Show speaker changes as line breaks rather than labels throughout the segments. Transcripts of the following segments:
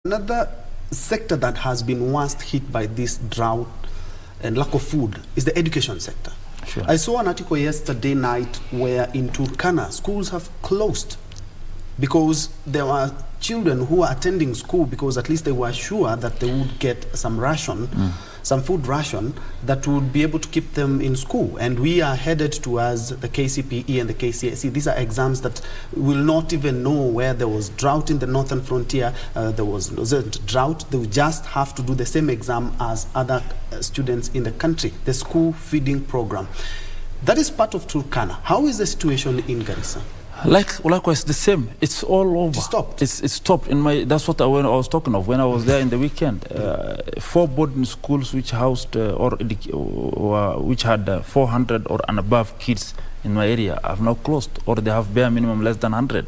Another sector that has been worst hit by this drought and lack of food is the education sector.
Sure.
I saw an article yesterday night where in Turkana, schools have closed because there were children who were attending school because at least they were sure that they would get some ration, some food ration that would be able to keep them in school. And we are headed towards the KCPE and the KCSE. These are exams that will not even know where there was drought in the northern frontier, there wasn't drought. They will just have to do the same exam as other students in the country, the school feeding program. That is part of Turkana. How is the situation in Garissa?
Likewise, the same. It's all over.
It stopped.
It's stopped. That's what I was talking of when I was there in the weekend. 4 boarding schools which housed which had 400 or and above kids in my area have now closed, or they have bare minimum less than 100.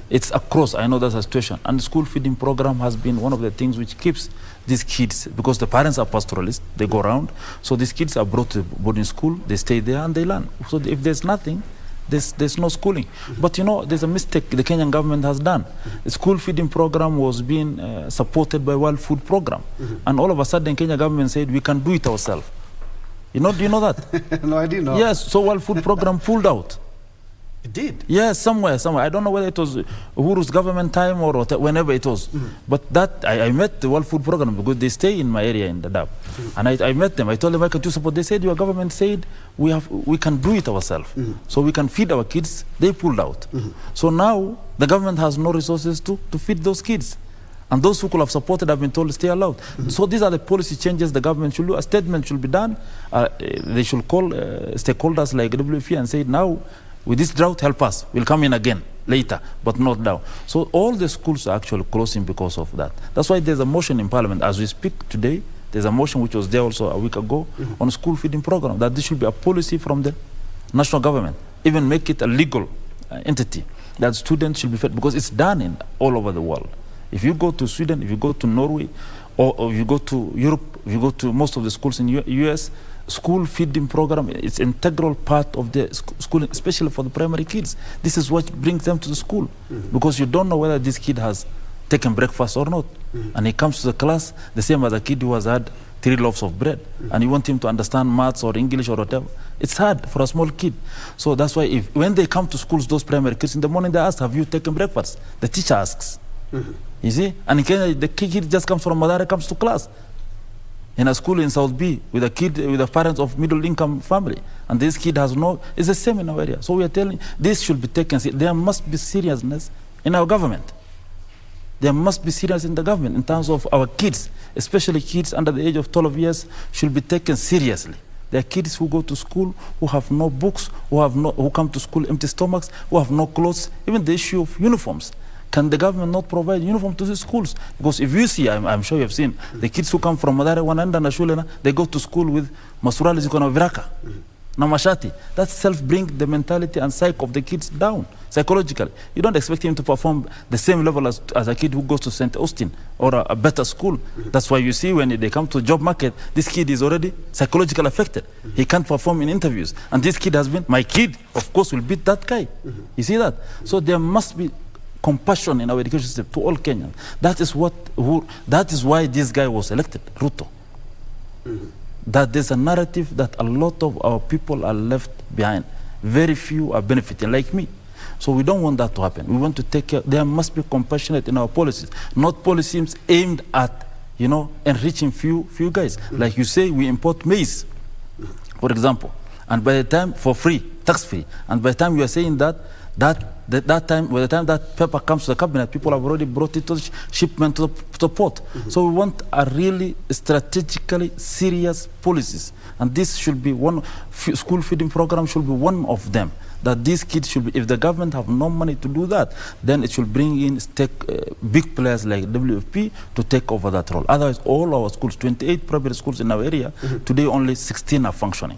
It's across. I know that's a situation. And the school feeding program has been one of the things which keeps these kids, because the parents are pastoralists, they go around. So these kids are brought to boarding school, they stay there and they learn. So if there's nothing, there's no schooling. But you know, there's a mistake the Kenyan government has done. The school feeding program was being supported by World Food Program. And all of a sudden, Kenya government said, we can do it ourselves. Do you know that?
No, I didn't know.
Yes, so World Food Program pulled out.
It did?
Yes, somewhere. I don't know whether it was Uhuru's government time or whenever it was. But that, I met the World Food Program because they stay in my area in the Dab. And I met them. I told them, why can't you support? They said, your government said, we can do it ourselves. So we can feed our kids. They pulled out. So now, the government has no resources to feed those kids. And those who could have supported have been told to stay allowed. So these are the policy changes the government should do. A statement should be done. They should call stakeholders like WFP and say, now, with this drought, help us. We'll come in again later, but not now. So all the schools are actually closing because of that. That's why there's a motion in Parliament. As we speak today, there's a motion which was there also a week ago on a school feeding program, that this should be a policy from the national government. Even make it a legal entity, that students should be fed, because it's done in all over the world. If you go to Sweden, if you go to Norway, or if you go to Europe, if you go to most of the schools in US, school feeding program, it's an integral part of the schooling, especially for the primary kids. This is what brings them to the school, because you don't know whether this kid has taken breakfast or not. And he comes to the class the same as a kid who has had 3 loaves of bread, and you want him to understand maths or English or whatever. It's hard for a small kid. So that's why when they come to schools, those primary kids, in the morning they ask, have you taken breakfast? The teacher asks. You see? And in Kenya, the kid just comes from Madara, comes to class. In a school in South B with a kid with the parents of middle income family, and this kid has no, it's the same in our area. So we are telling, this should be taken. There must be seriousness in our government. There must be seriousness in the government in terms of our kids, especially kids under the age of 12 years should be taken seriously. There are kids who go to school who have no books, who come to school empty stomachs, who have no clothes. Even the issue of uniforms. Can the government not provide uniform to the schools? Because if you see, I'm sure you have seen, the kids who come from Madare, Wananda, and Shulena, they go to school with masurali zikona viraka, na mashati. That self-bring the mentality and psyche of the kids down, psychologically. You don't expect him to perform the same level as a kid who goes to St. Austin or a better school. That's why you see when they come to the job market, this kid is already psychologically affected. He can't perform in interviews. And this kid has been, my kid, of course, will beat that guy. You see that? So there must be compassion in our education system to all Kenyans. That is why this guy was elected, Ruto. That there's a narrative that a lot of our people are left behind. Very few are benefiting, like me. So we don't want that to happen. We want to take care. There must be compassionate in our policies, not policies aimed at, enriching few guys. Like you say, we import maize, for example, and by the time for free, tax-free, and by the time you are saying that by the time that paper comes to the cabinet, people have already brought it to the shipment to the port. So we want a really strategically serious policies, and this should be one. School feeding program should be one of them. That these kids should be, if the government have no money to do that, then it should bring in big players like WFP to take over that role. Otherwise, all our schools, 28 private schools in our area, today only 16 are functioning.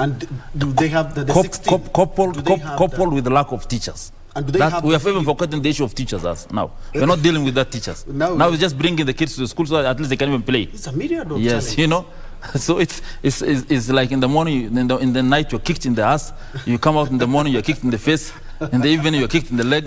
And do they have the 16?
Coupled with the lack of teachers. And do they have we have even forgotten the issue of teachers now. We're not dealing with that teachers. Now we're just bringing the kids to the school so that at least they can even play.
It's a myriad of
challenges. So it's like in the morning, in the night you're kicked in the ass. You come out in the morning, you're kicked in the face. In the evening, you're kicked in the leg,